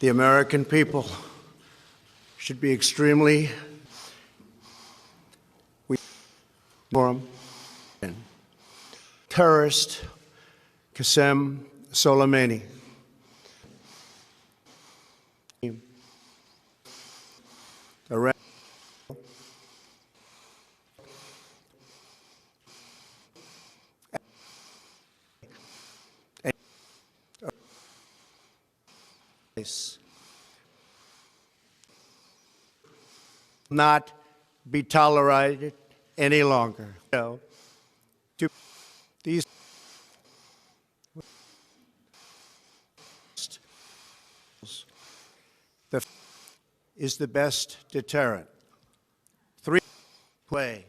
The American people should be extremely terrorist Qasem Soleimani. Not be tolerated any longer. To these is the best deterrent. Way.